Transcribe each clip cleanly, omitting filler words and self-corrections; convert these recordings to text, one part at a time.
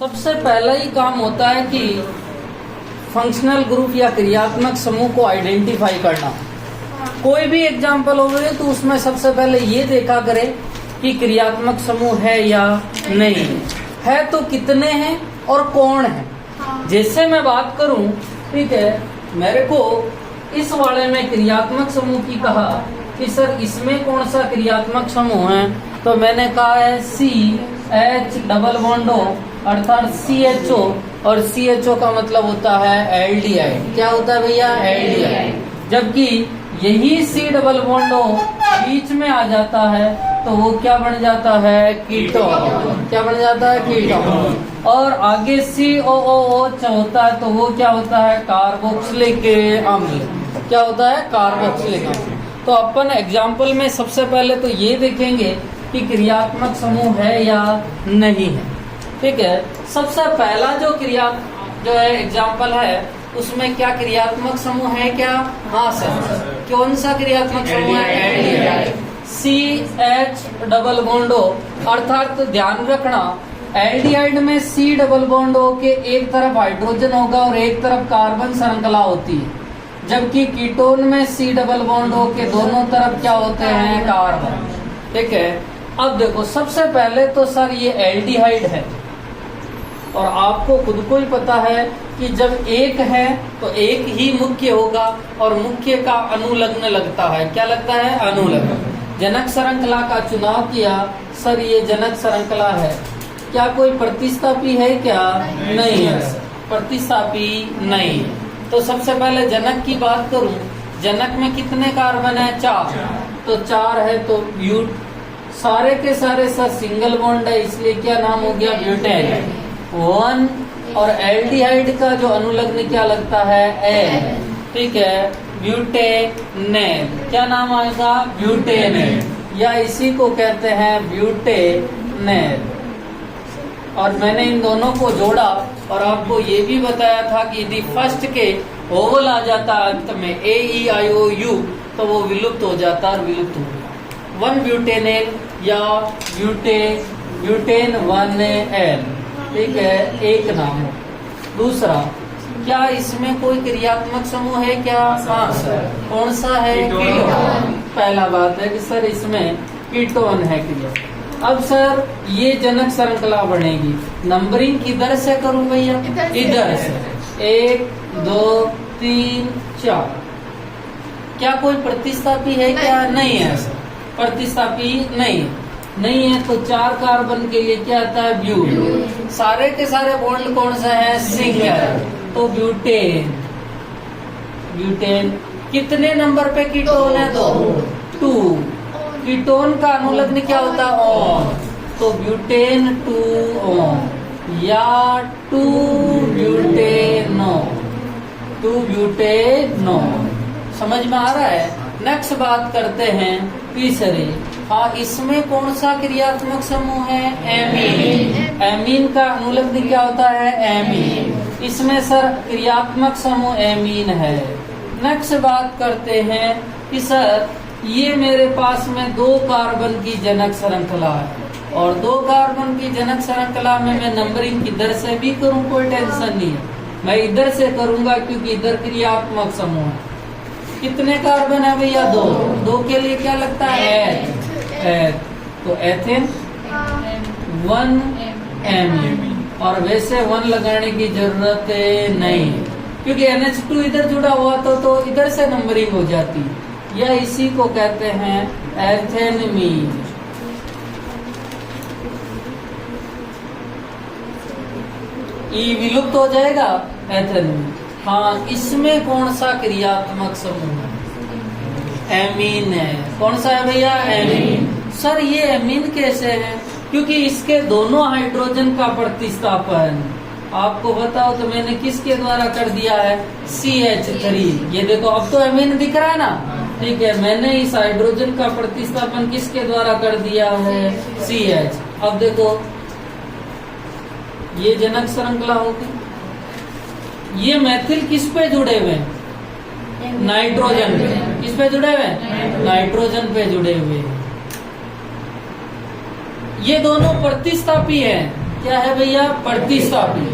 सबसे पहला ही काम होता है कि फंक्शनल ग्रुप या क्रियात्मक समूह को आइडेंटिफाई करना। कोई भी एग्जाम्पल हो गए तो उसमें सबसे पहले ये देखा करें कि क्रियात्मक समूह है या नहीं है, तो कितने हैं और कौन है। जैसे मैं बात करूं, ठीक है, मेरे को इस वाले में क्रियात्मक समूह की कहा कि सर इसमें कौन सा क्रियात्मक समूह है, तो मैंने कहा है CH डबल बॉन्ड O अर्थात CHO, और CHO का मतलब होता है एल्डिहाइड। क्या होता है भैया? एल्डिहाइड। जबकि यही C डबल बॉन्ड O बीच में आ जाता है तो वो क्या बन जाता है? कीटोन। क्या बन जाता है? कीटोन। और आगे COOH होता है तो वो क्या होता है? कार्बोक्सिलिक अम्ल। क्या होता है? कार्बोक्सिलिक अम्ल। तो अपन एग्जाम्पल में सबसे पहले तो ये देखेंगे कि क्रियात्मक समूह है या नहीं है। ठीक है, सबसे पहला जो है एग्जाम्पल है उसमें क्या क्रियात्मक समूह है क्या? हाँ सर। कौन सा क्रियात्मक समूह है? Aldehyde. CH double bond O अर्थात ध्यान रखना, एल्डिहाइड में C डबल बॉन्ड O के एक तरफ हाइड्रोजन होगा और एक तरफ कार्बन श्रृंखला होती है, जबकि कीटोन में C डबल बॉन्ड O के दोनों तरफ क्या होते हैं? कार्बन। ठीक है, अब देखो सबसे पहले तो सर ये एल्डिहाइड है और आपको खुद को ही पता है कि जब एक है तो एक ही मुख्य होगा और मुख्य का अनुलग्न लगता है। क्या लगता है? अनुलग्न। जनक श्रृंखला का चुनाव किया, सर ये जनक श्रृंखला है। क्या कोई प्रतिस्थापी है क्या? नहीं है, प्रतिस्थापी नहीं है। तो सबसे पहले जनक की बात करूं, जनक में कितने कार्बन है? 4। तो 4 है तो ब्यूट, सारे के सारे सर सिंगल बॉन्ड है, इसलिए क्या नाम हो गया? ब्यूटेन 1। और एल्डिहाइड का जो अनुलग्न क्या लगता है? एन। ठीक है, ब्यूटेनेन। क्या नाम आएगा? ब्यूटेनेन, या इसी को कहते हैं ब्यूटेनेन। और मैंने इन दोनों को जोड़ा और आपको ये भी बताया था कि यदि फर्स्ट के ओवल आ जाता अंत में AEIOU तो वो विलुप्त हो जाता और विलुप्त हो गया। 1 ब्यूटेनेन या ब्यूटेन 1N। ठीक है, एक नाम हो। दूसरा, क्या इसमें कोई क्रियात्मक समूह है क्या? हाँ सर। कौन सा है? कीटोन। पहला बात है कि सर इसमें कीटोन है क्रिया। अब सर ये जनक श्रृंखला बनेगी, नंबरिंग किधर से करूं भैया? इधर से 1 2 3 4। क्या कोई प्रतिस्थापी है क्या? नहीं है सर, प्रतिस्थापी नहीं है तो 4 कार्बन के लिए क्या आता है? ब्यूट। सारे के सारे बॉन्ड कौन सा है? सिंगल। तो ब्यूटेन। कितने नंबर पे कीटोन है? 2। कीटोन का अनुलग्न क्या होता है? ऑन। तो ब्यूटेन 2 ऑन या 2 ब्यूटेनो। समझ में आ रहा है? नेक्स्ट बात करते हैं तीसरे। हाँ, इसमें कौन सा क्रियात्मक समूह है? एमीन। एमीन का अनुलग्न क्या होता है? एमीन। इसमें सर क्रियात्मक समूह एमीन है। नेक्स्ट बात करते हैं कि सर ये मेरे पास में 2 कार्बन की जनक श्रृंखला है और 2 कार्बन की जनक श्रृंखला में मैं नंबरिंग किधर से भी करूं कोई टेंशन नहीं है, मैं इधर से करूंगा क्योंकि इधर क्रियात्मक समूह है। कितने कार्बन है भैया? 2 के लिए क्या लगता है? एथ। तो एथेन 1 एमीन। और वैसे 1 लगाने की जरूरत नहीं क्योंकि NH2 इधर जुड़ा हुआ तो इधर से नंबरिंग हो जाती, या इसी को कहते हैं एथेनमीन। ई विलुप्त हो जाएगा, एथेनमीन। हाँ, इसमें कौन सा क्रियात्मक समूह है? एमीन है। कौन सा है भैया? एमीन। सर ये एमीन कैसे है? क्योंकि इसके दोनों हाइड्रोजन का प्रतिस्थापन आपको बताओ तो मैंने किसके द्वारा कर दिया है? CH3। ये देखो अब तो एमीन दिख रहा है ना। ठीक है, मैंने इस हाइड्रोजन का प्रतिस्थापन किसके द्वारा कर दिया है? CH। अब देखो ये जनक श्रृंखला होगी, ये मैथिल किस पे जुड़े हुए हैं? नाइट्रोजन पे। किस पे जुड़े हुए हैं? नाइट्रोजन पे जुड़े हुए हैं। ये दोनों प्रतिस्थापी हैं क्या है भैया? प्रतिस्थापी।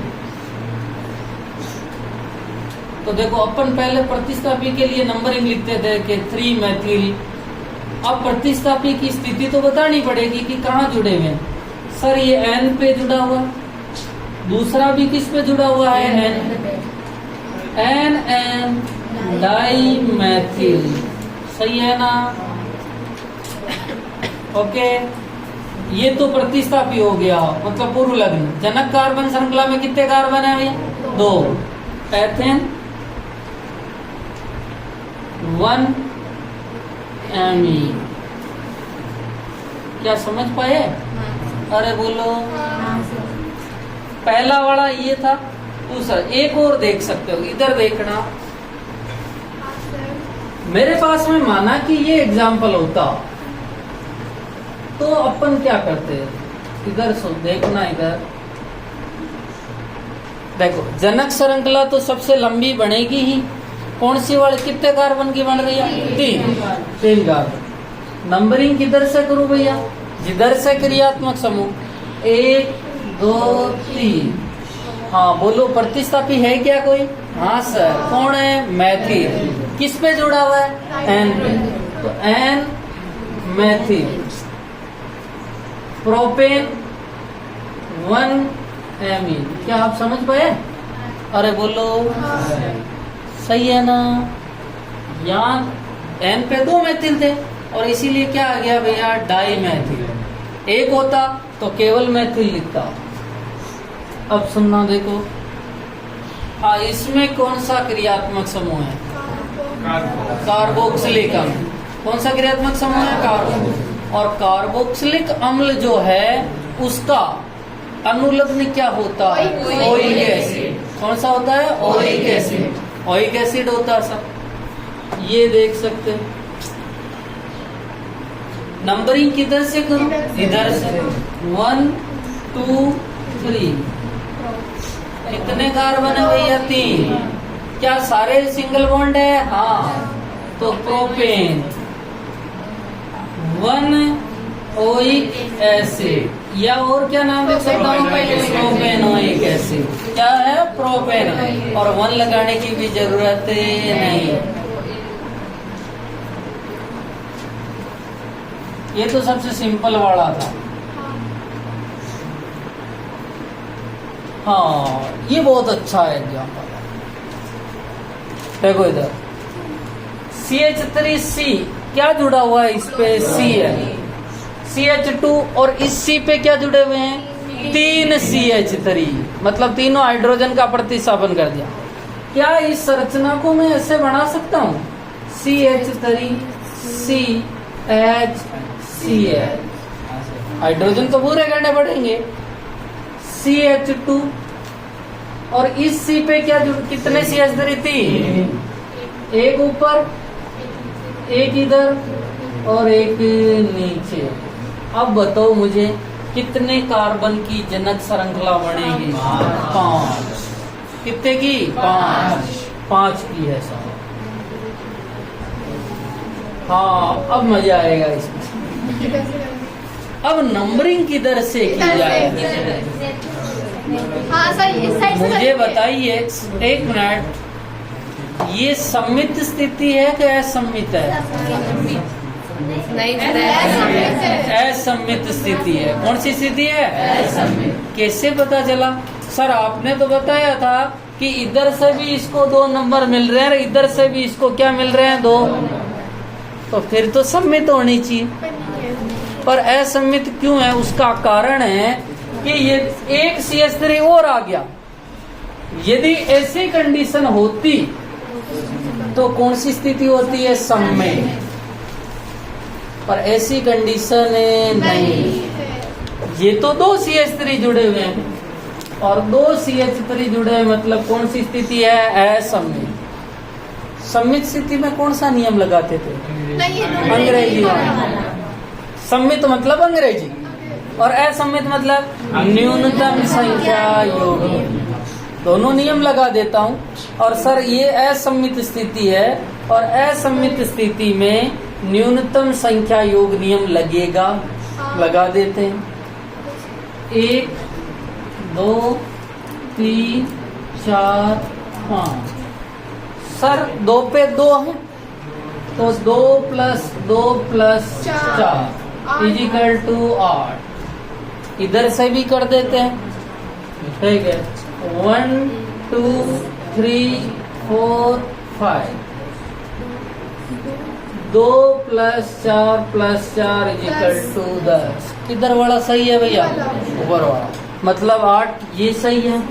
तो देखो अपन पहले प्रतिस्थापी के लिए नंबरिंग लिखते थे कि 3 मेथिल। अब प्रतिस्थापी की स्थिति तो बतानी पड़ेगी कि कहाँ जुड़े हुए हैं। सर ये N पे जुड़ा हुआ, दूसरा भी किस पे जुड़ा हुआ है? NN dimethyl. सही है ना? ओके, ये तो प्रतिस्थापी हो गया, मतलब पूर्व लग्न। जनक कार्बन श्रृंखला में कितने कार्बन है भैया? 2। Ethane 1 amine. क्या समझ पाए? अरे बोलो। पहला वाला ये था। दूसरा एक और देख सकते हो, इधर देखना। मेरे पास में माना कि ये एग्जाम्पल होता तो अपन क्या करते? इधर देखना, इधर देखो। जनक श्रृंखला तो सबसे लंबी बनेगी ही। कौन सी वाली? कितने कार्बन की बन रही है? 3 कार्बन। नंबरिंग किधर से करूं भैया? जिधर से क्रियात्मक समूह 1 2 3। हाँ बोलो, प्रतिस्थापी है क्या कोई? हाँ सर। कौन है? मेथिल। किस पे जुड़ा हुआ है? N पे। तो N मेथिल। Propane 1 amine. क्या आप समझ पाए? अरे बोलो। सही है ना? यहाँ N पे 2 मेथिल थे और इसीलिए क्या आ गया भैया? डाइमेथिल। एक होता तो केवल मेथिल लिखता। अब सुनना देखो। हाँ, इसमें कौन सा क्रियात्मक समूह है? कार्बोक्सिलिक अम्ल। कौन सा क्रियात्मक समूह है? कार्बो। और कार्बोक्सिलिक अम्ल जो है उसका अनुलग्न क्या होता है? Oic acid. कौन सा होता है? Oic acid. ओइक एसिड होता है सब। ये देख सकते हैं। नंबरिंग किधर से करूं? इधर से। 1 2 3। कितने कार्बन है भैया? 3। क्या सारे सिंगल बॉन्ड है? हाँ। तो प्रोपेन 1 ओइक एसिड, या और क्या नाम देख सकता हूँ? Propanoic acid. क्या है? प्रोपेन। और 1 लगाने की भी जरूरत नहीं। ये तो सबसे सिंपल वाला था। हाँ, ये बहुत अच्छा है एग्जाम्पल। देखो इधर CH3C क्या जुड़ा हुआ है? इस पे C है। CH2 और इस C पे क्या जुड़े हुए हैं? 3 CH3, मतलब तीनों हाइड्रोजन का प्रतिस्थापन कर दिया। क्या इस संरचना को मैं ऐसे बना सकता हूँ? CH3 CH हाइड्रोजन तो पूरे करने पड़ेंगे। CH2 और इस C पे क्या कितने CH3? 3। एक ऊपर, एक इधर और एक नीचे। अब बताओ मुझे कितने कार्बन की जनक श्रृंखला बनेगी? 5। कितने की? 5 की है सब। हाँ, अब मजा आएगा इसमें। अब नंबरिंग किधर से की जाए? हाँ सर, मुझे बताइए, एक मिनट, ये सम्मित स्थिति है कि असम्मित है? असम्मित स्थिति है। कौन सी स्थिति है? असम्मित। कैसे पता चला? सर आपने तो बताया था कि इधर से भी इसको 2 नंबर मिल रहे हैं, इधर से भी इसको क्या मिल रहे हैं? 2। तो फिर तो सम्मित होनी चाहिए। पर असम्मित क्यों है? उसका कारण है कि ये एक CH3 और आ गया। यदि ऐसी कंडीशन होती तो कौन सी स्थिति होती है? सम्मित। पर ऐसी कंडीशन नहीं। ये तो 2 CH3 जुड़े हुए हैं और 2 CH3 जुड़े हैं, मतलब कौन सी स्थिति है? असम्मित। सम्मित स्थिति में कौन सा नियम लगाते थे? अंग्रेजी। सम्मित मतलब अंग्रेजी और असम्मित मतलब न्यूनतम संख्या योग। दोनों नियम लगा देता हूँ। और सर ये असम्मित स्थिति है और असम्मित स्थिति में न्यूनतम संख्या योग नियम लगेगा, लगा देते हैं। 1 2 3 4 5। सर 2 पे 2 है तो 2 + 2 + 4 इजिकल टू 8। इधर से भी कर देते हैं, ठीक है। 1 2 3 4 5। 2 + 4 + 4 इजिकल टू 10। किधर वाला सही है भैया? ऊपर वाला, मतलब 8 ये सही है,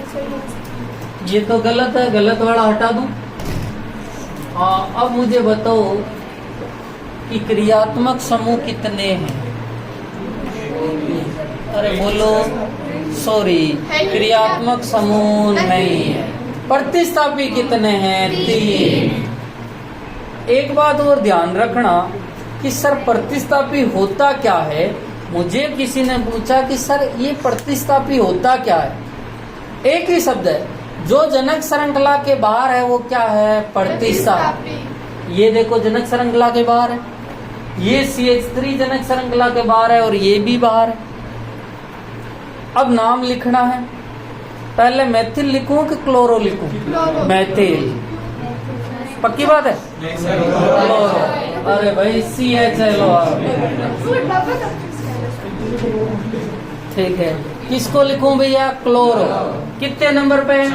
ये तो गलत है, गलत वाला हटा दूं। हाँ, अब मुझे बताओ कि क्रियात्मक समूह कितने हैं? अरे बोलो, सॉरी, क्रियात्मक समूह नहीं है। प्रतिस्थापी कितने हैं? 3। एक बात और ध्यान रखना कि सर प्रतिस्थापी होता क्या है। मुझे किसी ने पूछा कि सर ये प्रतिस्थापी होता क्या है। एक ही शब्द है, जो जनक श्रृंखला के बाहर है वो क्या है? प्रतिस्थापी। ये देखो जनक श्रृंखला के बाहर है, ये CH3 जनक श्रृंखला के बाहर है और ये भी बाहर है। अब नाम लिखना है, पहले मैथिल लिखूं कि क्लोरो लिखूं? मैथिल। पक्की बात है? क्लोरो। अरे भाई CHLO। ठीक है, किसको लिखूं भैया? क्लोरो। कितने नंबर पे?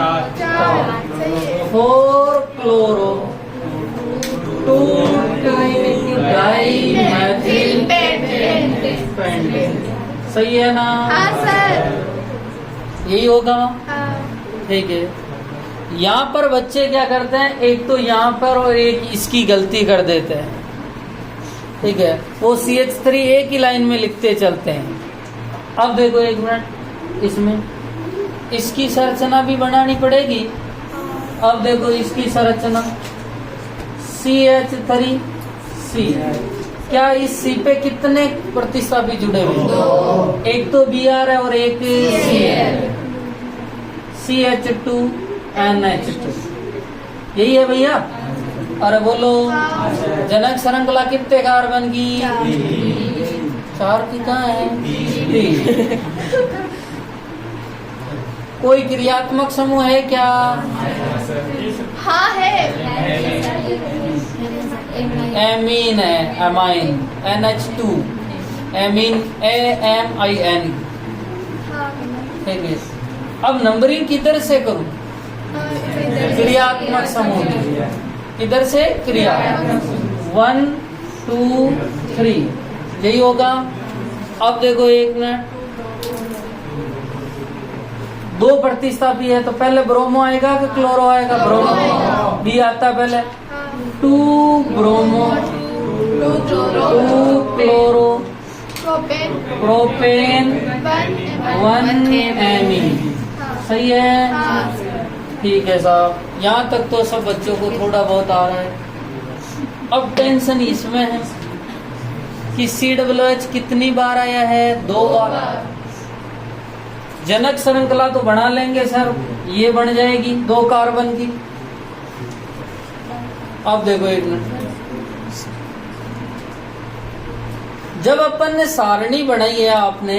4 क्लोरो 2 डाइमेथिल पेंटेन। सही है ना? हाँ सर। यही होगा, हाँ। ठीक है। यहाँ पर बच्चे क्या करते हैं, एक तो यहाँ पर और एक इसकी गलती कर देते हैं, ठीक है। वो CH3 एक ही लाइन में लिखते चलते हैं। अब देखो एक मिनट, इसमें इसकी संरचना भी बनानी पड़ेगी। अब देखो इसकी संरचना CH3C। क्या इस C पे कितने प्रतिस्थापी जुड़े हुए हैं? एक तो Br है और एक C है, CH2NH2। यही है भैया? अरे बोलो, जनक श्रृंखला कितने कार्बन की? 4 की कहाँ है? 3। कोई क्रियात्मक समूह है क्या? हाँ है। एमीन है, एमाइन, NH2, एमीन AMIN, ठीक है। अब नंबरिंग किधर से करूं? क्रियात्मक समूह किधर से? क्रिया 1 2 3, यही होगा। अब देखो एक मिनट, 2 प्रतिस्थापी है तो पहले ब्रोमो आएगा कि क्लोरो आएगा? ब्रोमो। बी आता पहले, 2 ब्रोमो 2 क्लोरो प्रोपेन 1 एमीन। सही है? ठीक है साहब, यहाँ तक तो सब बच्चों को थोड़ा बहुत आ रहा है। अब टेंशन इसमें है कि COOH कितनी बार आया है? 2 बार। जनक श्रृंखला तो बना लेंगे सर, ये बन जाएगी 2 कार्बन की। अब देखो एक मिनट, जब अपन ने सारणी बनाई है आपने,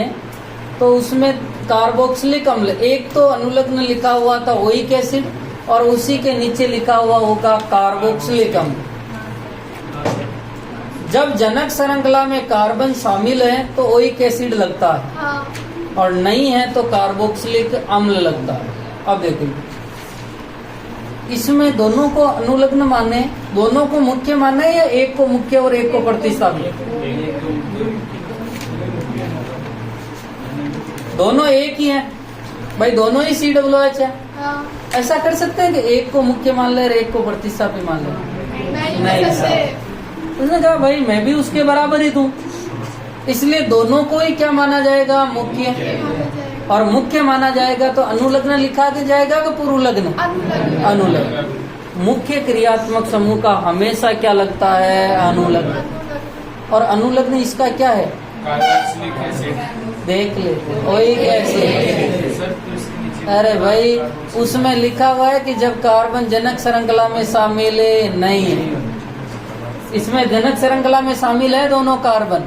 तो उसमें कार्बोक्सिलिक अम्ल एक तो अनुलग्न लिखा हुआ था ओइक एसिड, और उसी के नीचे लिखा हुआ होगा कार्बोक्सिलिक अम्ल। जब जनक श्रृंखला में कार्बन शामिल है तो ओइक एसिड लगता है, हाँ। और नहीं है तो कार्बोक्सिलिक अम्ल लगता है। अब देखो, इसमें दोनों को अनुलग्न माने, दोनों को मुख्य माने, या एक को मुख्य और एक को प्रतिस्थापी? दोनों एक ही हैं भाई, दोनों ही COOH है। हाँ। ऐसा कर सकते हैं कि एक को मुख्य मान ले और एक को प्रतिस्थापी मान ले? नहीं सर। उसने कहा भाई मैं भी उसके बराबर ही दूं, इसलिए दोनों को ही क्या माना जाएगा? मुख्य। और मुख्य माना जाएगा तो अनुलग्न लिखा के जाएगा कि पूर्वलग्न? अनुलग्न। मुख्य क्रियात्मक समूह का हमेशा क्या लगता है? अनुलग्न। और अनुलग्न इसका क्या है? देख लेते ओइक एसिड। अरे भाई उसमें लिखा हुआ है कि जब कार्बन जनक श्रृंखला में शामिल है, नहीं है। इसमें जनक श्रृंखला में शामिल है दोनों कार्बन।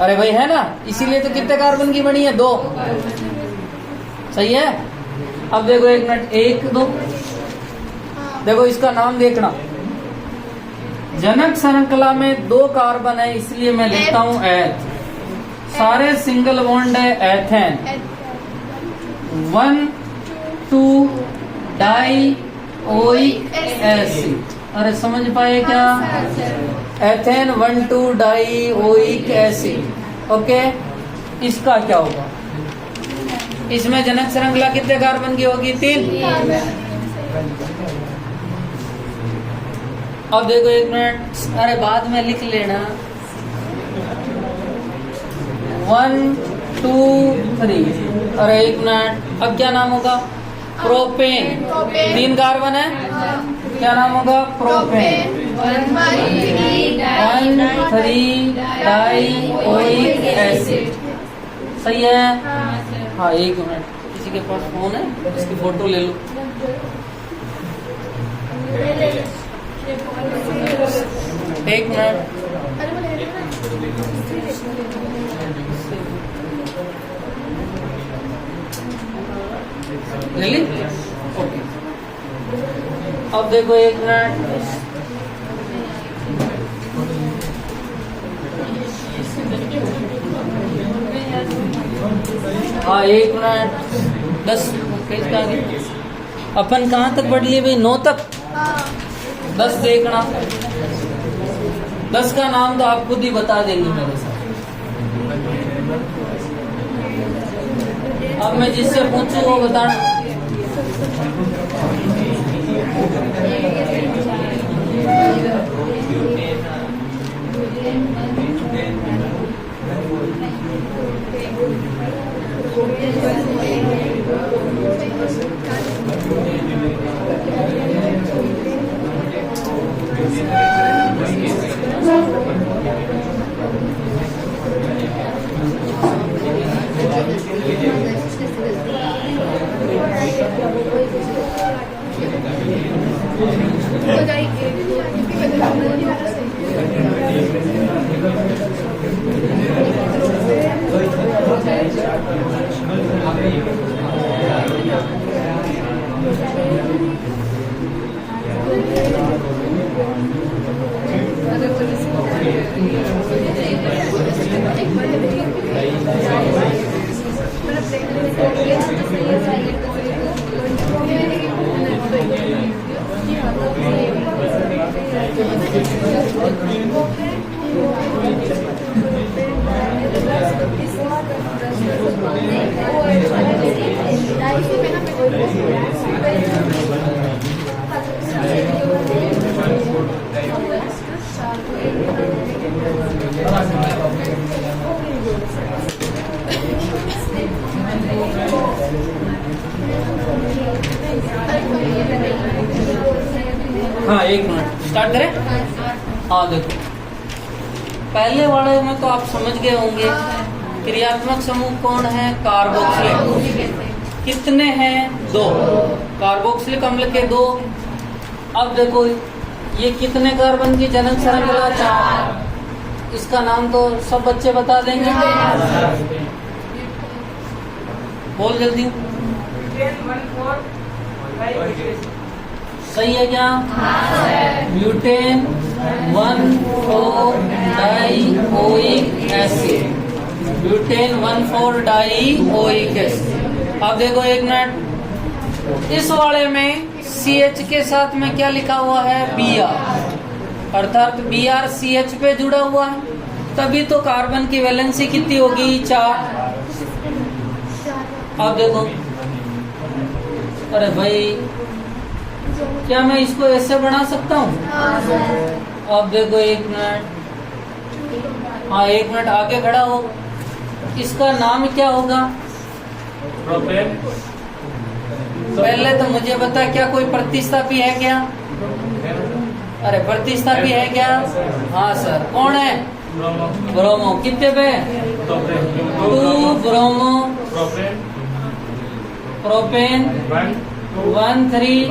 अरे भाई है ना, इसीलिए तो कितने कार्बन की बनी है? 2। सही है। अब देखो एक मिनट, 1 2, देखो इसका नाम देखना। जनक श्रृंखला में 2 कार्बन है, इसलिए मैं लिखता हूं एथ। सारे सिंगल बॉन्ड है एथेन। 1 2 die oic acid. अरे समझ पाए क्या? Ethane 1 2 die oic acid. Okay, इसका क्या होगा? इसमें जनक श्रृंखला कितने कार्बन की होगी? 3। अब देखो एक मिनट, अरे बाद में लिख लेना। 1 2 3। अरे एक मिनट, अब क्या नाम होगा? प्रोपेन। 3 कार्बन है, क्या नाम होगा? प्रोपेन। 1 3 die oic acid. सही है। हाँ एक मिनट, किसी के पास फोन है, इसकी फोटो ले लो। एक मिनट, ले ली? ओके। अब देखो एक मिनट, हाँ एक मिनट, 10 पेज का आगे अपन कहाँ तक पढ़ लिए भाई? 9 तक। 10 देखना। 10 का नाम तो आप खुद ही बता देंगे मेरे साथ। अब मैं जिससे पूछूं वो बताना। हाँ एक मिनट, स्टार्ट करें। हाँ देखो, पहले वाले में तो आप समझ गए होंगे। क्रियात्मक समूह कौन है? कार्बोक्सिलिक। कितने हैं? 2। कार्बोक्सिलिक अम्ल के 2। अब देखो ये कितने कार्बन की जनक श्रृंखला? 4। इसका नाम तो सब बच्चे बता देंगे। बोल जल्दी। सही है क्या? Butane 1,4 die oic acid. Butane 1,4 die oic acid. अब देखो एक मिनट, इस वाले में CH के साथ में क्या लिखा हुआ है? Br, अर्थात Br CH पे जुड़ा हुआ है, तभी तो कार्बन की वैलेंसी कितनी होगी? 4। अब देखो, अरे भाई क्या मैं इसको ऐसे बना सकता हूँ? अब देखो एक मिनट, हाँ एक मिनट आगे खड़ा हो। इसका नाम क्या होगा? प्रोपेन। पहले तो मुझे बता, क्या कोई प्रतिस्थापी है क्या? अरे प्रतिस्थापी है क्या? हाँ सर, कौन है? ब्रोमो। कितने पे? 2 ब्रोमो प्रोपेन 1 3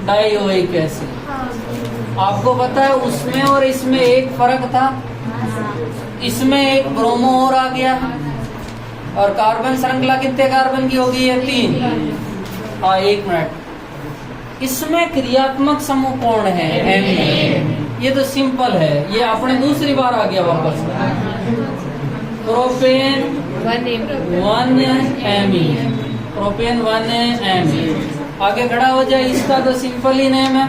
डाइओइक एसिड। आपको पता है उसमें और इसमें एक फर्क था, इसमें एक ब्रोमो और आ गया। और कार्बन श्रृंखला कितने कार्बन की होगी? ये 3। हाँ, 1 मिनट। इसमें क्रियात्मक समूह कौन है? एमीन। ये तो सिंपल है, ये आपने दूसरी बार आ गया वापस। Propane 1 amine, propane 1 amine. आगे खड़ा हो जाए, इसका तो सिंपल ही नेम है,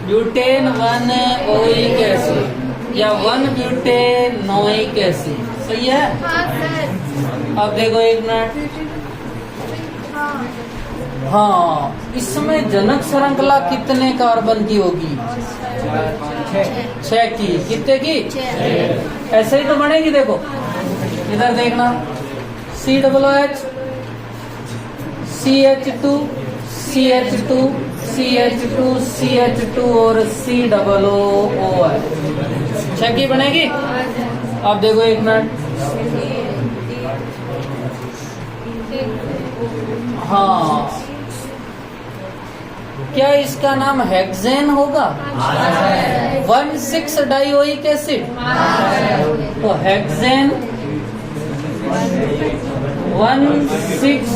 ब्यूटेन 1 ओइक एसिड या 1 ब्यूटेनोइक एसिड। सही है? हाँ सर। अब देखो 1 मिनट। हाँ, इसमें जनक श्रृंखला कितने कार्बन की होगी? 6 की। कितने की? 6। ऐसे ही तो बनेगी। देखो इधर देखना, COOH, CH2, CH2, CH2, CH2 और COO है। 6 की बनेगी। अब देखो 1 मिनट। हाँ, क्या इसका नाम हेक्सेन होगा? 1,6 डाइओइक एसिड। तो हेक्सेन 1,6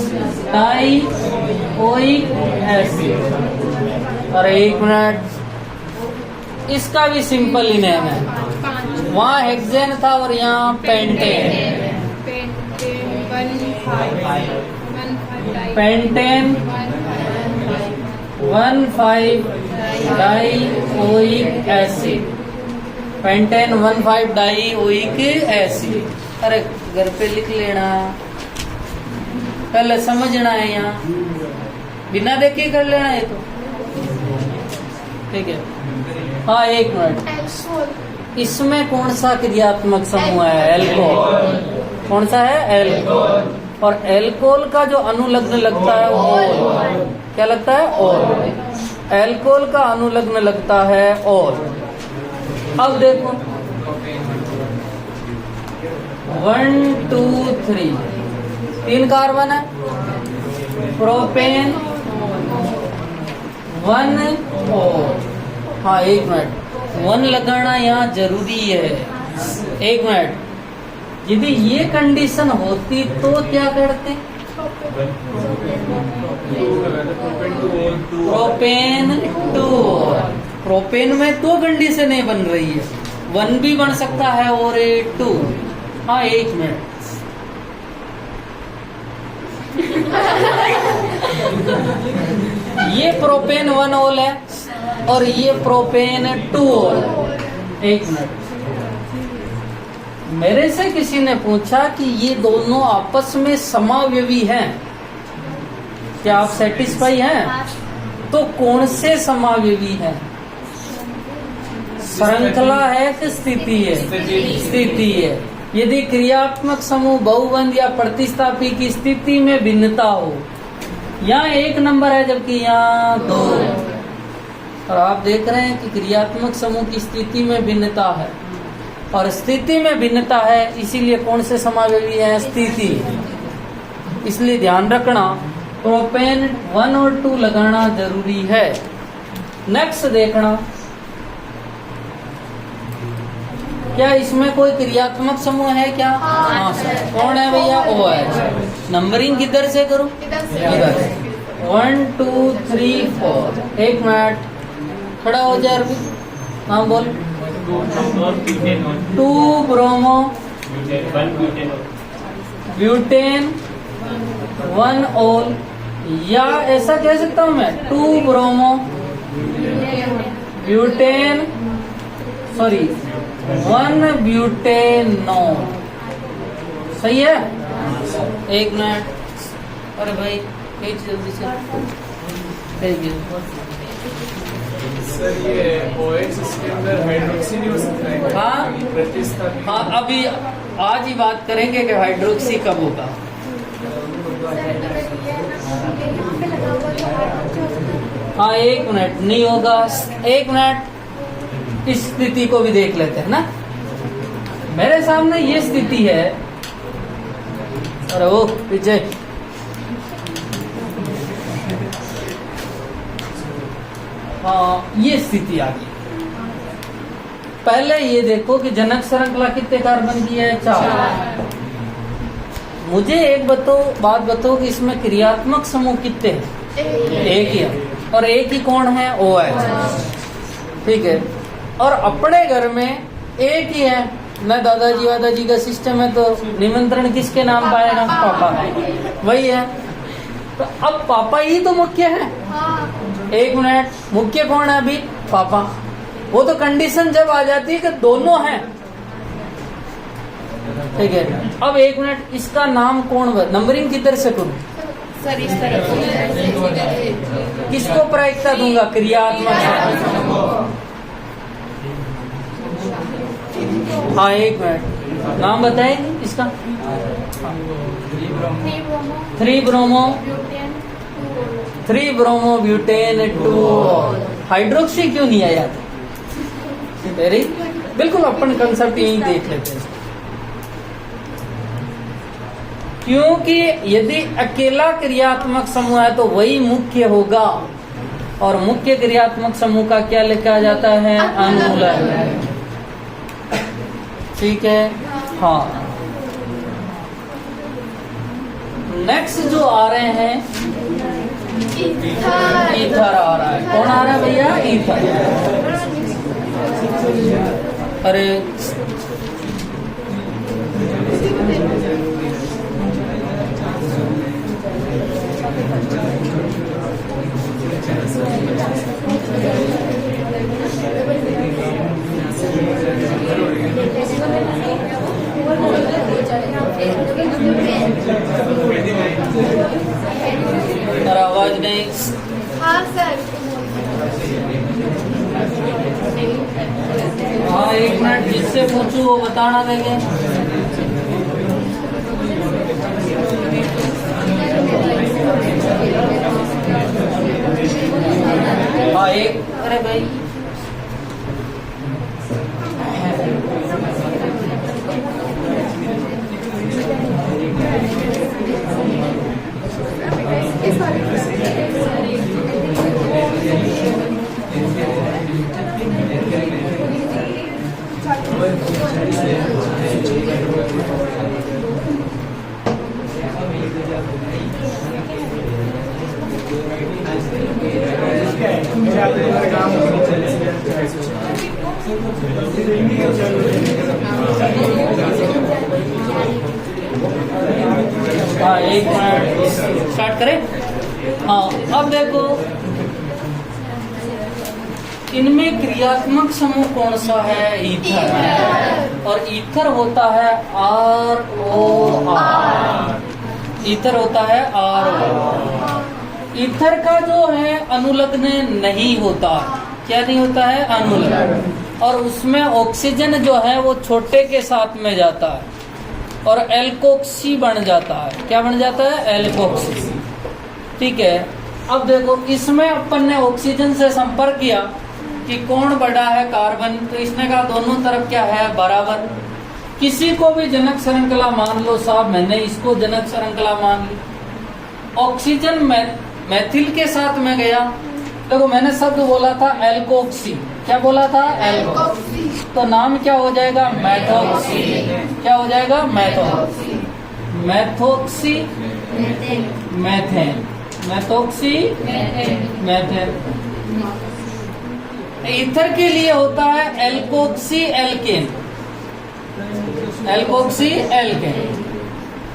डाइओइक एसिड। और 1 मिनट, इसका भी सिंपल ही नेम है। वहाँ हेक्सेन था और यहाँ pentane. Pentane 1,5 dioic acid. Pentane 1,5 dioic acid. अरे घर पे लिख लेना, पहले समझना है, यहाँ बिना देखे कर लेना है तो ठीक है। हाँ, 1 मिनट। इसमें कौन सा क्रियात्मक समूह है? एल्कोहल। कौन सा है? एल्कोहल। और एल्कोहल का जो अनुलग्न लगता है वो ओल। क्या लगता है? ओल। एल्कोहल का अनुलग्न लगता है ओल। अब देखो 1 2 3 3 कार्बन है। प्रोपेन 1 ओल। हाँ, 1 मिनट। 1 लगाना यहाँ जरूरी है। 1 मिनट। यदि ये कंडीशन होती तो क्या करते? प्रोपेन 2। प्रोपेन में 2 कंडीशनें बन रही है, 1 भी बन सकता है और 2। हाँ, 1 मिनट। ये प्रोपेन 1 ओल है और ये प्रोपेन 2 ओल। 1 मिनट। मेरे से किसी ने पूछा कि ये दोनों आपस में समावयवी हैं, क्या आप सेटिस्फाई हैं? तो कौन से समावयवी हैं? श्रृंखला है कि स्थिति है? स्थिति है। यदि क्रियात्मक समूह बहुबंध या प्रतिस्थापी की स्थिति में भिन्नता हो, यहाँ 1 नंबर है जबकि यहाँ 2। और आप देख रहे हैं कि क्रियात्मक समूह की स्थिति में भिन्नता है और स्थिति में भिन्नता है, इसीलिए कौन से समावयवी है? स्थिति। इसलिए ध्यान रखना, प्रोपेन 1 और 2 लगाना जरूरी है। नेक्स्ट देखना, क्या इसमें कोई क्रियात्मक समूह है क्या? हाँ सर। कौन है भैया? OH। नंबरिंग किधर से करूं? इधर से। 1 2 3 4। 1 मिनट, खड़ा हो जाए। अरबी नाम बोल। 2 ब्रोमो ब्यूटेन 1 ओल, या ऐसा कह सकता हूँ मैं 2 ब्रोमो ब्यूटेन 1 ब्यूटेनोल। सही है? 1 मिनट। अरे भाई भेज जल्दी से, भेज। सर ये OH इसके अंदर हाइड्रोक्सी नहीं हो सकता है? हाँ प्रतिस्थापी। हाँ, अभी आज ही बात करेंगे कि हाइड्रोक्सी कब होगा। हाँ, 1 मिनट। नहीं होगा। 1 मिनट। इस स्थिति को भी देख लेते हैं ना। मेरे सामने ये स्थिति है। अरे वो पीछे, हाँ, ये स्थिति आ गई। पहले ये देखो कि जनक श्रृंखला कितने कार्बन की है, 4। मुझे एक बात बताओ कि इसमें क्रियात्मक समूह कितने हैं? एक ही है, और एक ही कौन है? OH। ठीक है, और अपने घर में एक ही है। मैं दादाजी का सिस्टम है, तो निमंत्रण किसके नाम पाएगा? पापा, वही है। तो अब पापा ही तो मुख्य है। एक मिनट, मुख्य कौन है अभी? पापा। वो तो कंडीशन जब आ जाती है कि दोनों हैं। ठीक है, अब एक मिनट, इसका नाम कौन? नंबरिंग किधर से करूं? सर इस तरफ किसको प्रायिकता दूंगा? क्रियात्मक। हाँ, एक मिनट, नाम बताएंगे इसका? 3 ब्रोमो ब्यूटेन 2 हाइड्रोक्सी क्यों नहीं आया? वेरी बिल्कुल, अपन कंसेप्ट यही देख लेते हैं। क्योंकि यदि अकेला क्रियात्मक समूह है तो वही मुख्य होगा, और मुख्य क्रियात्मक समूह का क्या लिखा जाता है? अनुलग्न। ठीक है, हाँ। नेक्स्ट जो आ रहे हैं, ईथर आ रहा है। कौन आ रहा है भैया? ईथर। अरे आवाज नहीं। हाँ सर। हाँ, एक मिनट, जिससे पूछू वो बताना देंगे। हाँ, एक, अरे भाई हाँ, एक मिनट, स्टार्ट करें। हाँ, अब देखो इनमें क्रियात्मक समूह कौन सा है? ईथर। और ईथर होता है ROR। ईथर होता है ROR। ईथर का जो है अनुलग्न नहीं होता। क्या नहीं होता है? अनुलग्न। और उसमें ऑक्सीजन जो है वो छोटे के साथ में जाता है और एल्कोक्सी बन जाता है। क्या बन जाता है? एल्कोक्सी। ठीक है, अब देखो इसमें अपन ने ऑक्सीजन से संपर्क किया कि कौन बड़ा है? कार्बन। तो इसने कहा दोनों तरफ क्या है? बराबर। किसी को भी जनक श्रृंखला मान लो साहब, मैंने इसको जनक श्रृंखला मान ली। ऑक्सीजन मैथिल के साथ में गया, देखो मैंने शब्द बोला था एल्कोक्सी। क्या बोला था? एल्कोक्सी। तो नाम क्या हो जाएगा? मैथोक्सी। क्या हो जाएगा? Methoxy. Methoxy methane. Methoxy methane. Ether के लिए होता है alkoxy alkane. Alkoxy alkane.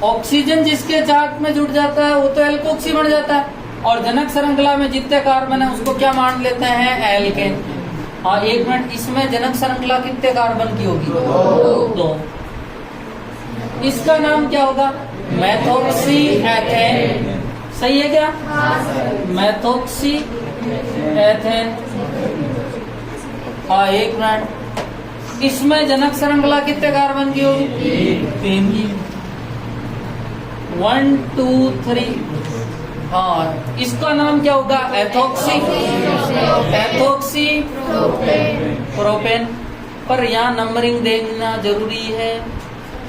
Oxygen जिसके चार्ट में जुड़ जाता है वो तो एल्कोक्सी बन जाता है, और जनक श्रृंखला में जितने कार्बन है उसको क्या मान लेते हैं? एल्केन। हाँ, एक मिनट, इसमें जनक श्रृंखला कितने कार्बन की होगी? 2। इसका नाम क्या होगा? Methoxy ethane. सही है क्या? Methoxy ethane. हाँ, एक मिनट, इसमें जनक श्रृंखला कितने कार्बन की होगी? 3 की। 1 2 3। हाँ, इसका नाम क्या होगा? एथोक्सी। Ethoxy propane. पर यहाँ नंबरिंग देखना जरूरी है,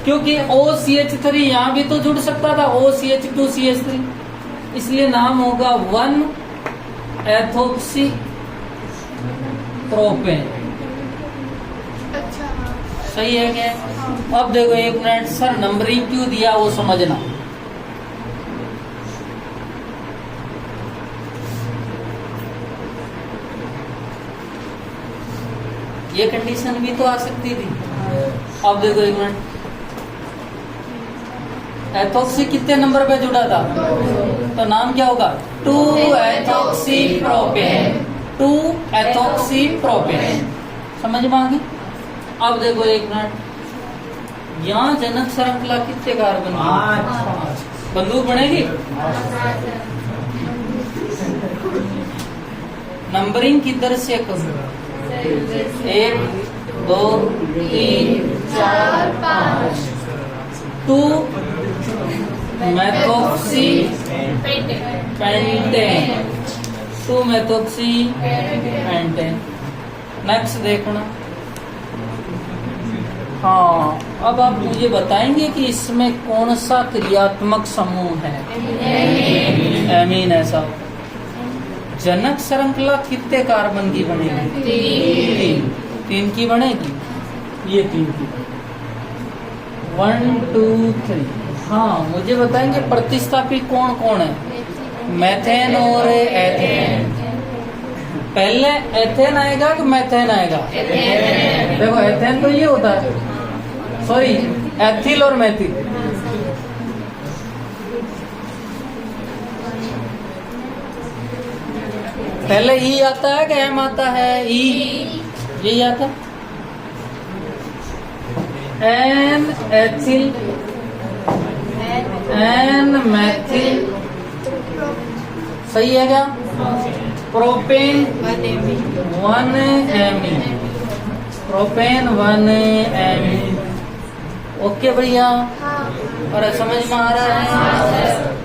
क्योंकि OCH3 यहाँ भी तो जुड़ सकता था, OCH2CH3, इसलिए नाम होगा 1 एथोक्सी प्रोपेन। सही है क्या? अब देखो एक मिनट, सर नंबरिंग क्यों दिया वो समझना। ये कंडीशन भी तो आ सकती थी। अब देखो एक मिनट, एथॉक्सी कितने नंबर पे जुड़ा था? तो नाम क्या होगा? 2-एथॉक्सी प्रोपेन, 2-एथॉक्सी प्रोपेन। समझ में आ गई? अब देखो एक मिनट, यहाँ जनक श्रृंखला कितने कार्बन की? बंदूक बनेगी? नंबरिंग किधर से करूं? 1 2 3 4 5 2-मेथॉक्सी पेंटेन, 2-मेथॉक्सी पेंटेन। नेक्स्ट देखना। हाँ, अब आप मुझे बताएंगे कि इसमें कौन सा क्रियात्मक समूह है? एमीन है साहब। जनक श्रृंखला कितने कार्बन की बनेगी? 3 की बनेगी। ये 3 की 1 2 3। हाँ, मुझे बताएंगे प्रतिस्थापी कौन कौन है? मेथेन और एथेन। पहले एथेन आएगा कि मेथेन आएगा? देखो एथेन तो ये होता है, सॉरी एथिल और मेथिल। पहले ई आता है कि एम आता है? ई, यही आता है। एन एथिल, एन मेथिल, सही है क्या? Propane 1 amine, propane 1 amine. Okay भैया, और समझ में आ रहा है?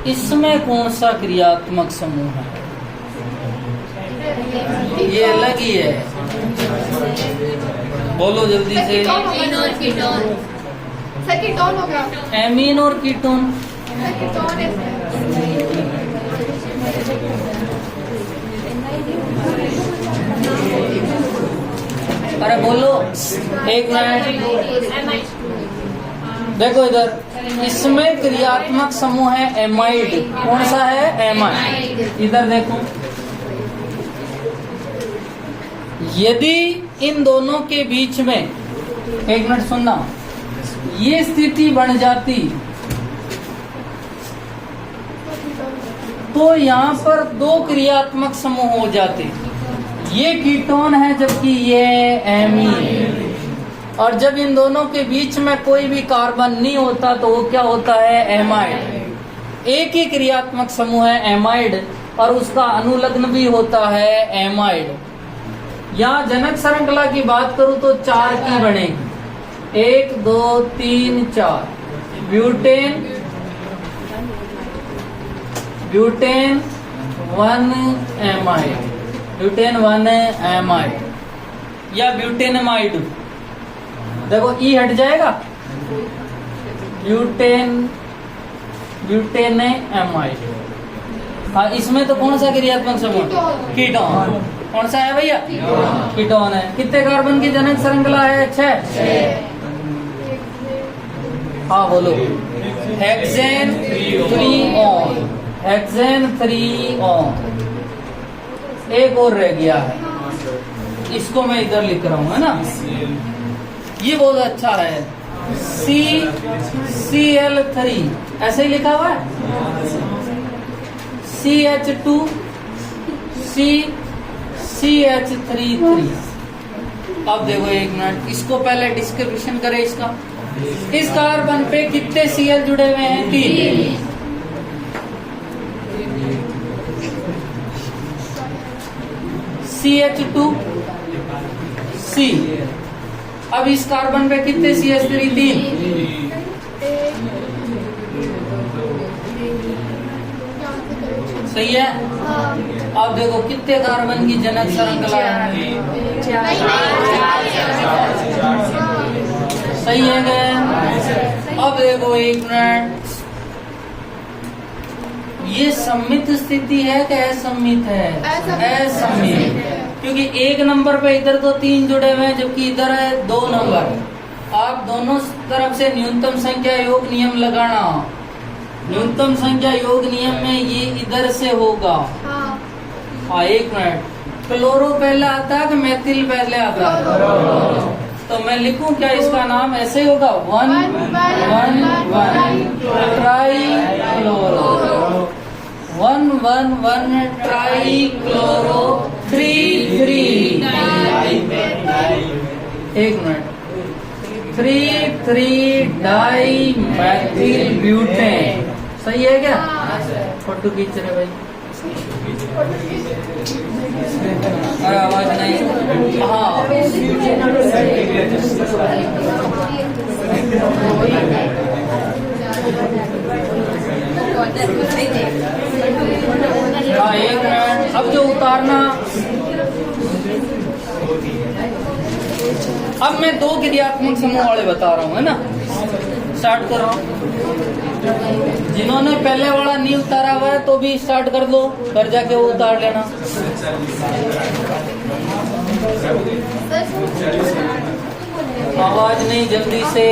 इसमें कौन सा क्रियात्मक समूह है? ये अलग ही है, बोलो जल्दी से। एमीन और कीटोन। सर कीटोन हो गया। एमीन और कीटोन। सर कीटोन है। अरे बोलो, एक मिनट देखो इधर, इसमें क्रियात्मक समूह है एमाइड। कौन सा है? एमाइड। इधर देखो, यदि इन दोनों के बीच में, एक मिनट सुनना, ये स्थिति बन जाती तो यहाँ पर 2 क्रियात्मक समूह हो जाते। ये कीटोन है जबकि ये एमीन। और जब इन दोनों के बीच में कोई भी कार्बन नहीं होता तो वो क्या होता है? एमाइड। एक ही क्रियात्मक समूह है एमाइड और उसका अनुलग्न भी होता है एमाइड। यहाँ जनक श्रृंखला की बात करूं तो 4 की बनेगी। 1 2 3 4। Butane, butane 1 amide, butane 1 amide या ब्यूटेनमाइड। देखो ई हट जाएगा, ब्यूटेन, ब्यूटेन एमाइड। हाँ, इसमें तो कौन सा क्रियात्मक समूह? कीटोन। कौन सा है भैया? कीटोन है। कितने कार्बन की जनक श्रृंखला है? 6। हाँ बोलो। Hexane 3 on, hexane 3 on. एक और रह गया है, इसको मैं इधर लिख रहा हूँ, है ना? ये बहुत अच्छा है, CCl3, ऐसे ही लिखा हुआ है। CH2 CH3। अब देखो एक मिनट, इसको पहले डिस्क्रिप्शन करें इसका। इस कार्बन पे कितने Cl जुड़े हुए हैं? 3। CH2 C। अब इस कार्बन पे कितने CH3? 3। सही है। अब देखो कितने कार्बन की जनक श्रृंखला है? सही है क्या? अब देखो एक मिनट, ये सम्मित स्थिति है कि असम्मित है? असम्मित। क्योंकि एक नंबर पे इधर तो 3 जुड़े हुए हैं जबकि इधर है 2 नंबर। आप दोनों तरफ से न्यूनतम संख्या योग नियम लगाना। न्यूनतम संख्या योग नियम में ये इधर से होगा। हाँ 1 मिनट। क्लोरो पहले आता है कि मेथिल पहले आता है? तो मैं लिखूं क्या इसका नाम ऐसे होगा 1 1 1 trichloro 1 1 1 trichloro 3 3 1 minute 3 3 dimethyl butane. सही है क्या? फोटो खींच रहे भाई। अरे आवाज नहीं। हाँ हाँ 1 मिनट। अब जो उतारना, अब मैं 2 क्रियात्मक समूह वाले बता रहा हूँ, है ना? स्टार्ट कर रहा हूँ। जिन्होंने पहले वाला नहीं उतारा हुआ है तो भी स्टार्ट कर दो, घर जाके वो उतार लेना। आवाज नहीं, जल्दी से।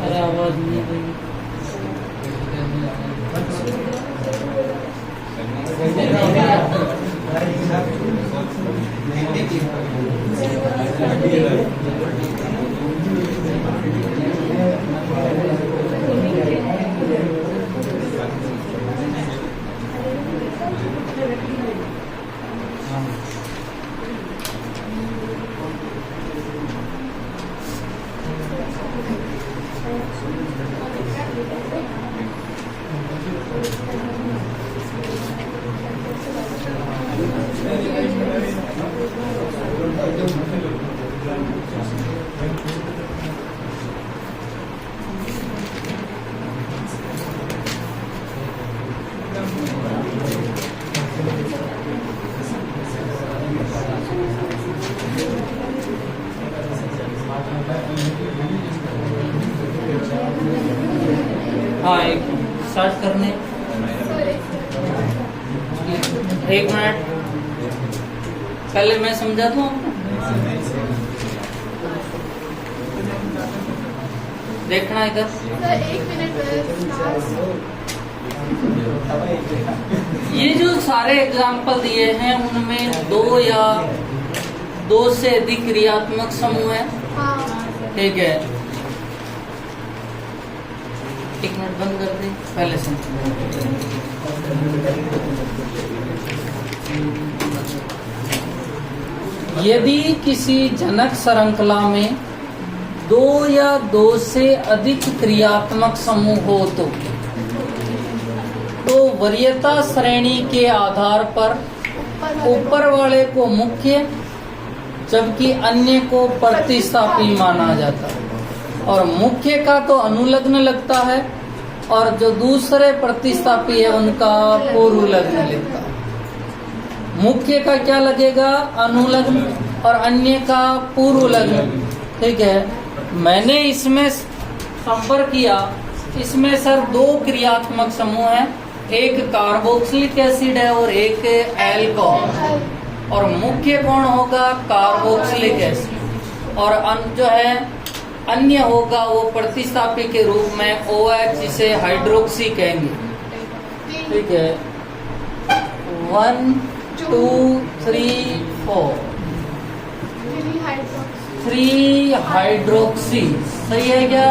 अरे आवाज नहीं गई। हाँ एक स्टार्ट करने 1 मिनट पहले मैं समझा दूं आपको। देखना इधर। ये जो सारे एग्जाम्पल दिए हैं उनमें 2 या 2 से अधिक क्रियात्मक समूह है। ठीक है 1 मिनट बंद कर दे पहले से। यदि किसी जनक श्रृंखला में 2 या 2 से अधिक क्रियात्मक समूह हो तो वरीयता श्रेणी के आधार पर ऊपर वाले को मुख्य जबकि अन्य को प्रतिस्थापी माना जाता है, और मुख्य का तो अनुलग्न लगता है और जो दूसरे प्रतिस्थापी है उनका पूर्व लग्न लगता है। मुख्य का क्या लगेगा? अनुलग्न, और अन्य का पूर्व लग्न। ठीक है मैंने इसमें संपर्क किया, इसमें सर 2 क्रियात्मक समूह हैं, एक कार्बोक्सिलिक एसिड है और एक एल्कोहल, और मुख्य कौन होगा? कार्बोक्सिलिक एसिड, और जो है अन्य होगा वो प्रतिस्थापी के रूप में OH, जिसे हाइड्रोक्सी कहेंगे। ठीक है, 1 2 3 4 3 हाइड्रोक्सी, सही है क्या?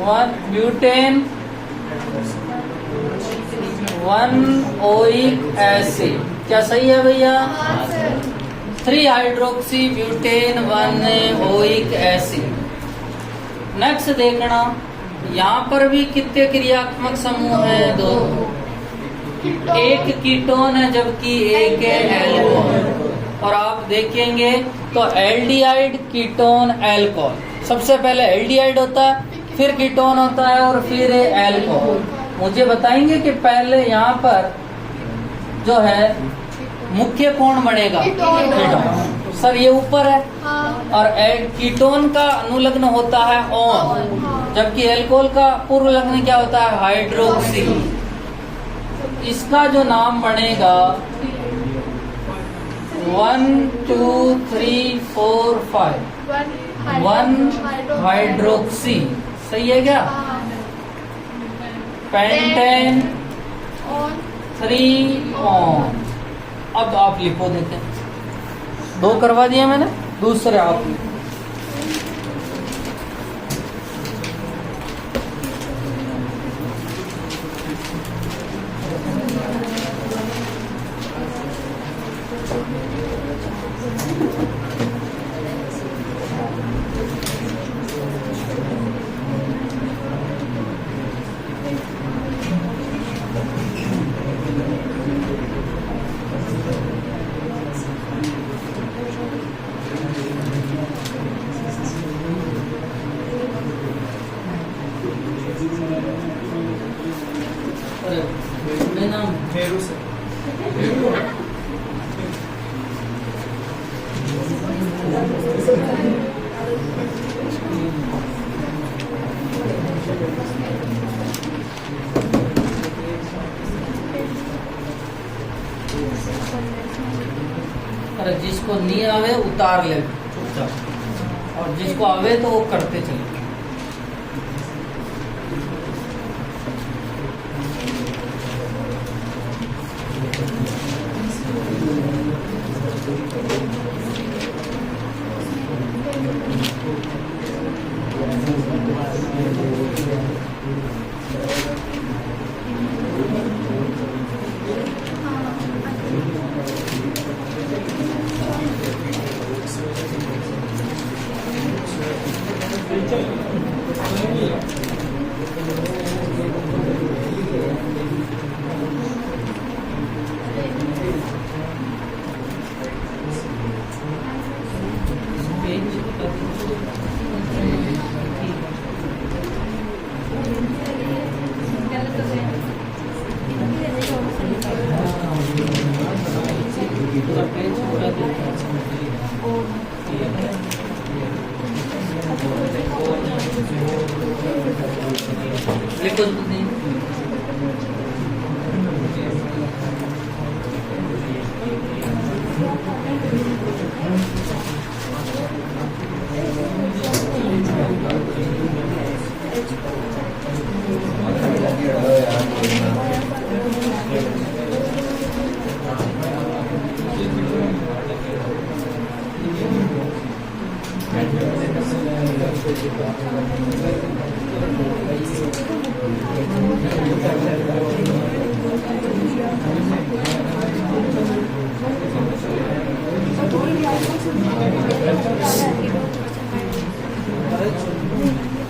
1 ब्यूटेन, 1 ओइक एसिड, क्या सही है भैया? 3 hydroxy butane 1 oic acid. Next देखना, यहाँ पर भी कितने क्रियात्मक समूह है? 2। एक कीटोन है जबकि एक है एल्कोहल, और आप देखेंगे तो एल्डिहाइड, कीटोन, एल्कोहल, सबसे पहले एल्डिहाइड होता है, फिर कीटोन होता है और फिर एल्कोहल। मुझे बताएंगे कि पहले यहाँ पर जो है मुख्य कौन बनेगा? कीटोन। सर ये ऊपर है, और कीटोन का अनुलग्न होता है ऑन, जबकि एल्कोहल का पूर्व लग्न क्या होता है? हाइड्रोक्सी। इसका जो नाम बनेगा 1 2 3 4 5 1 हाइड्रोक्सी, सही है क्या? Pentane 3 on. अब आप लिखो, देखें 2 करवा दिया मैंने, दूसरे आप लिखो। नेहरू से अरे जिसको नहीं आवे उतार ले चुपचाप, और जिसको आवे तो वो करते चले।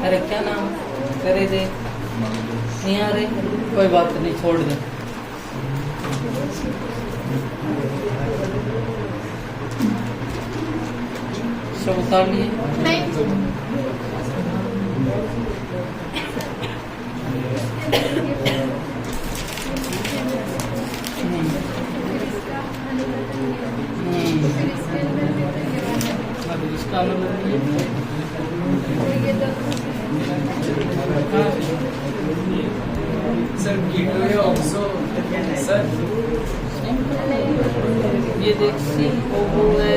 अरे क्या नाम करे थे, नहीं आ रहे, कोई बात नहीं, छोड़ दे। सब उतार लिए? sir. ये देख COO है,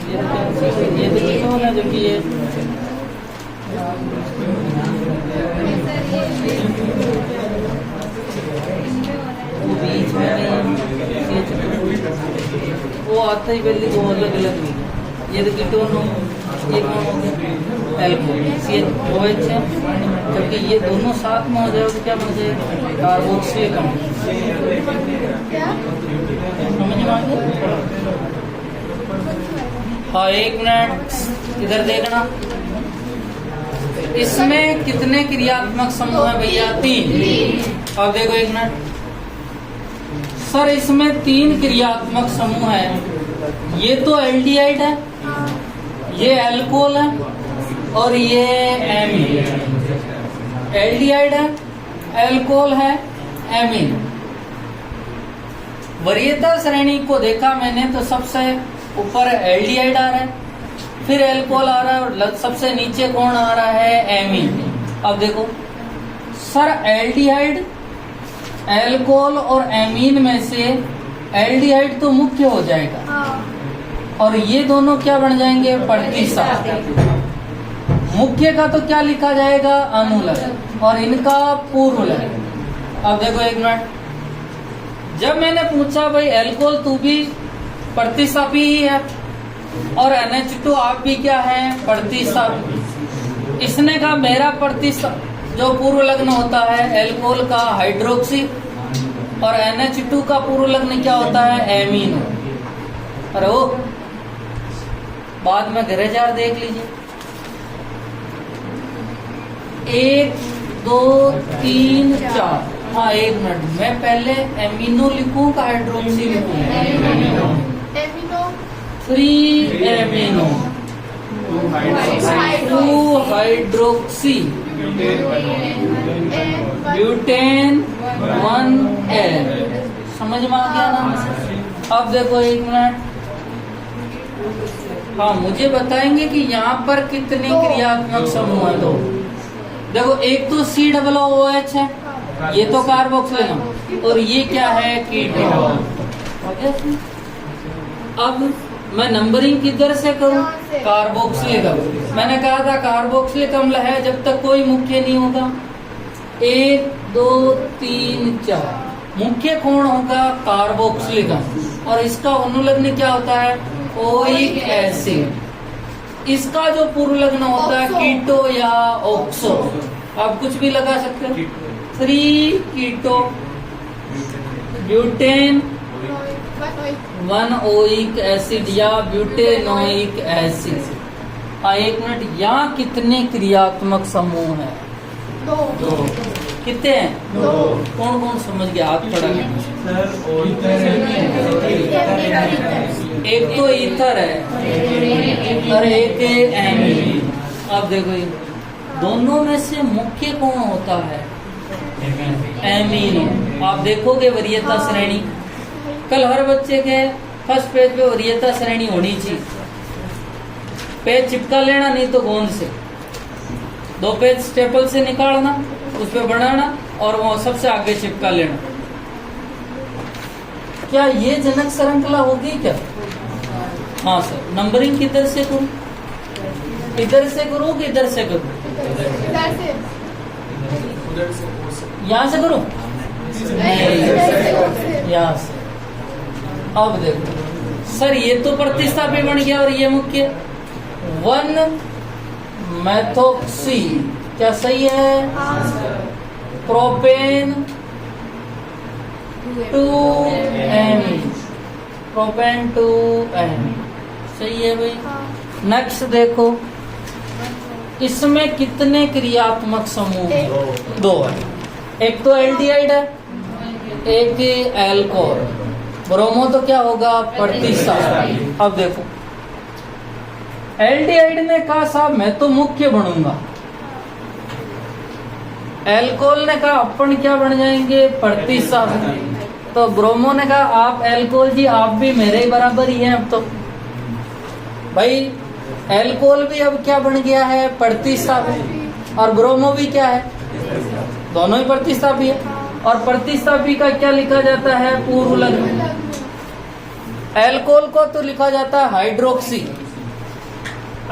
ये तो कीटोन है, जबकि ये वो बीच में वो आता ही पहले दो अलग अलग नहीं है। ये तो कीटोन हो, ये कौन हो गया एल्कोहल CH है, जबकि ये दोनों साथ में हो जाए तो क्या बन जाएगा कार्बोक्सिलिक अम्ल। क्या? समझ में आ गया? हाँ, एक मिनट इधर देखना। इसमें कितने क्रियात्मक समूह है भैया? 3। अब देखो एक मिनट सर, इसमें 3 क्रियात्मक समूह है। ये तो एल्डिहाइड है, ये अल्कोहल है और ये एमीन। एल्डिहाइड है, अल्कोहल है, एमीन। वरीयता श्रेणी को देखा मैंने तो सबसे ऊपर एल्डिहाइड आ रहा है, फिर अल्कोहल आ रहा है और सबसे नीचे कौन आ रहा है? एमीन। अब देखो सर, एल्डिहाइड, अल्कोहल और एमीन में से एल्डिहाइड तो मुख्य हो जाएगा। हाँ। और ये दोनों क्या बन जाएंगे? प्रतिस्थापी। मुख्य का तो क्या लिखा जाएगा? अनुलग, और इनका पूर्वलग। अब देखो एक मिनट, जब मैंने पूछा भाई अल्कोहल तू भी प्रतिस्थापी ही है और NH2 आप भी क्या है? प्रतिस्थापी। इसने कहा मेरा जो पूर्व लग्न होता है अल्कोहल का हाइड्रोक्सी और NH2 का पूर्व लग्न क्या होता है? एमीन। अरे वो बाद में घरे जार देख लीजिए। 1 2 3 4। हाँ एक मिनट, मैं पहले एमिनो लिखूं का हाइड्रोक्सी लिखूं? Amino. 3 amino 2 hydroxy butane 1 L. समझ में आ गया ना? अब देखो एक मिनट, हाँ मुझे बताएंगे कि यहाँ पर कितने क्रियात्मक समूह है? तो देखो, एक तो COOH है, ये तो कार्बोक्सिलिक, और ये क्या है? कीटोन। अब मैं नंबरिंग किधर से करूं? कार्बोक्सिलिक अम्ल। मैंने कहा था कार्बोक्सिलिक अम्ल है जब तक कोई मुख्य नहीं होगा। 1 2 3 4 मुख्य कौन होगा? कार्बोक्सिलिक अम्ल। और इसका अनुलग्न क्या होता है? Oic acid. इसका जो पूर्व लग्न होता है कीटो या ऑक्सो, आप कुछ भी लगा सकते हो। 3 कीटो ब्यूटेन 1 ओइक एसिड या ब्यूटेनोइक एसिड। एक मिनट, यहाँ कितने क्रियात्मक समूह हैं? 2। कितने हैं? 2। कौन कौन समझ गया? हाथ खड़ा एक तो ईथर है और एक एमीन। अब देखो, ये दोनों में से मुख्य कौन होता है? एमीन। आप देखोगे वरीयता श्रेणी, कल हर बच्चे के फर्स्ट पेज पे वरीयता श्रेणी होनी चाहिए। पेज चिपका लेना, नहीं तो गोंद से 2 पेज स्टेपल से निकालना, उस पे बनाना और वो सबसे आगे चिपका लेना। क्या ये जनक श्रृंखला होगी क्या? हाँ सर। नंबरिंग किधर से करूं? इधर से करूं कि इधर से करूं? यहाँ से करूं? यहाँ से। अब देखो सर, ये तो प्रतिस्थापी बन गया और ये मुख्य 1 मेथोक्सी, क्या सही है? प्रोपेन 2 एमीन, प्रोपेन 2 एमीन, सही है भाई। नेक्स्ट देखो, इसमें कितने क्रियात्मक समूह? 2 है। एक तो एल्डिहाइड है, एक अल्कोहल। ब्रोमो तो क्या होगा? प्रतिस्थापी। अब देखो, एल्डिहाइड ने कहा साहब मैं तो मुख्य बनूंगा, अल्कोहल ने कहा अपन क्या बन जाएंगे? प्रतिस्थापी। तो ब्रोमो ने कहा आप अल्कोहल जी आप भी मेरे ही बराबर ही हैं। अब तो भाई अल्कोहल भी अब क्या बन गया है? प्रतिस्थापी। और ब्रोमो भी क्या है? दोनों ही प्रतिस्थापी है। और प्रतिस्थापी का क्या लिखा जाता है? पूर्व लग्न। एल्कोहल को तो लिखा जाता है हाइड्रोक्सी,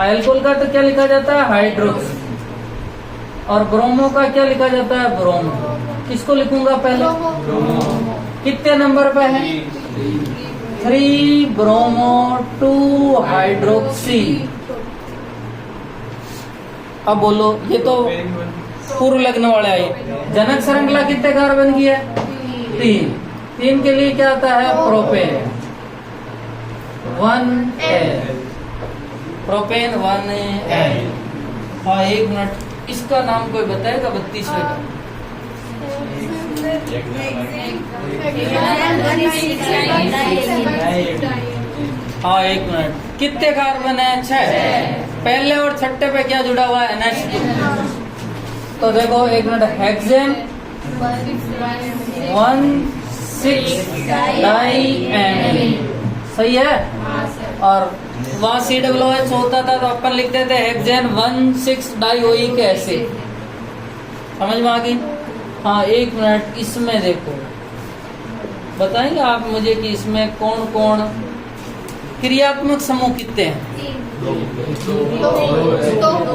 एल्कोहल का तो क्या लिखा जाता है? हाइड्रोक्सी। और ब्रोमो का क्या लिखा जाता है? ब्रोमो। किसको लिखूंगा पहले? कितने नंबर पे है? 3 ब्रोमो 2 हाइड्रोक्सी। अब बोलो, ये तो पूर्व लग्न वाले आए। जनक श्रृंखला कितने कार्बन की है? 3 के लिए क्या आता है? Propane 1L, propane 1L। हाँ, 1 मिनट, इसका नाम कोई बताएगा? 32वें का हाँ, 1 मिनट। कितने कार्बन है? 6। पहले और छठे पे क्या जुड़ा हुआ है? NH2। तो देखो, 1 मिनट, हेक्सेन 1,6-डाई-एमिन, सही है। और वहाँ COOH होता था तो अपन लिखते थे हेक्सेन 1,6-डाई-ओइक एसिड। समझ में आ गई? हाँ, 1 मिनट, इसमें देखो, बताएंगे आप मुझे कि इसमें कौन कौन क्रियात्मक समूह कितने हैं?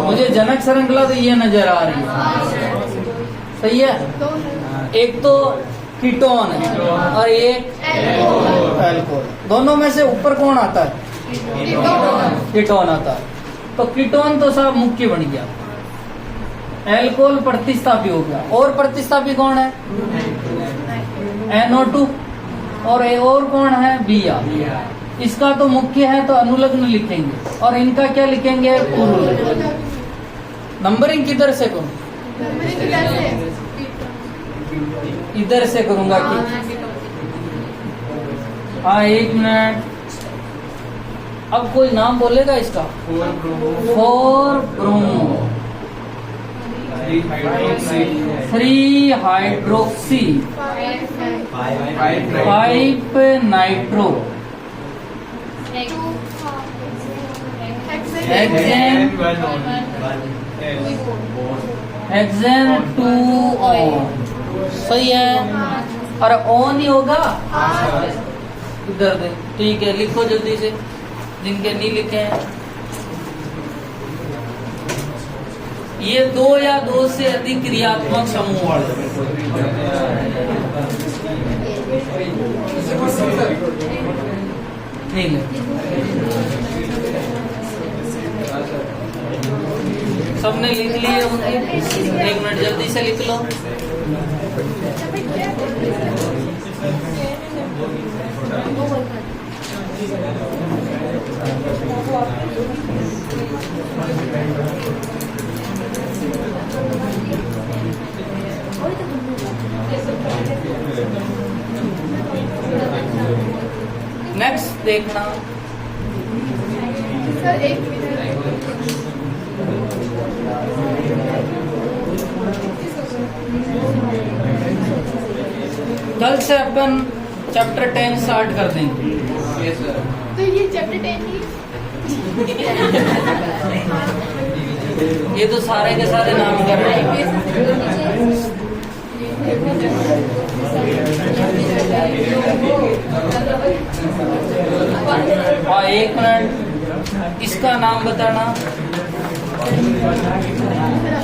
मुझे जनक श्रृंखला तो ये नजर आ रही है, सही है। एक तो कीटोन है और एक एल्कोहल। दोनों में से ऊपर कौन आता है? कीटोन आता है। तो कीटोन तो साहब मुख्य बन गया, एल्कोहल प्रतिस्थापी हो गया। और प्रतिस्थापी कौन है? NO2। और कौन है? Br। इसका तो मुख्य है तो अनुलग्न लिखेंगे, और इनका क्या लिखेंगे? पूर्व लग्न। नंबरिंग किधर से करूं? इधर से करूंगा कि? हाँ, 1 मिनट। अब कोई नाम बोलेगा इसका? 4 ब्रोमो 3 हाइड्रोक्सी 5 नाइट्रो हेक्सेन 2 सही है। और ऑन ही होगा इधर दे। ठीक है, लिखो जल्दी से, जिनके नहीं लिखे हैं। ये 2 या 2 से अधिक क्रियात्मक समूह वाले। ठीक है, सबने लिख लिए होंगे। 1 मिनट, जल्दी से लिख लो। नेक्स्ट देखना, सर 1 मिनट। कल से अपन चैप्टर 10 स्टार्ट कर देंगे। तो ये चैप्टर 10 ही ये तो सारे के सारे नाम कर रहे हैं।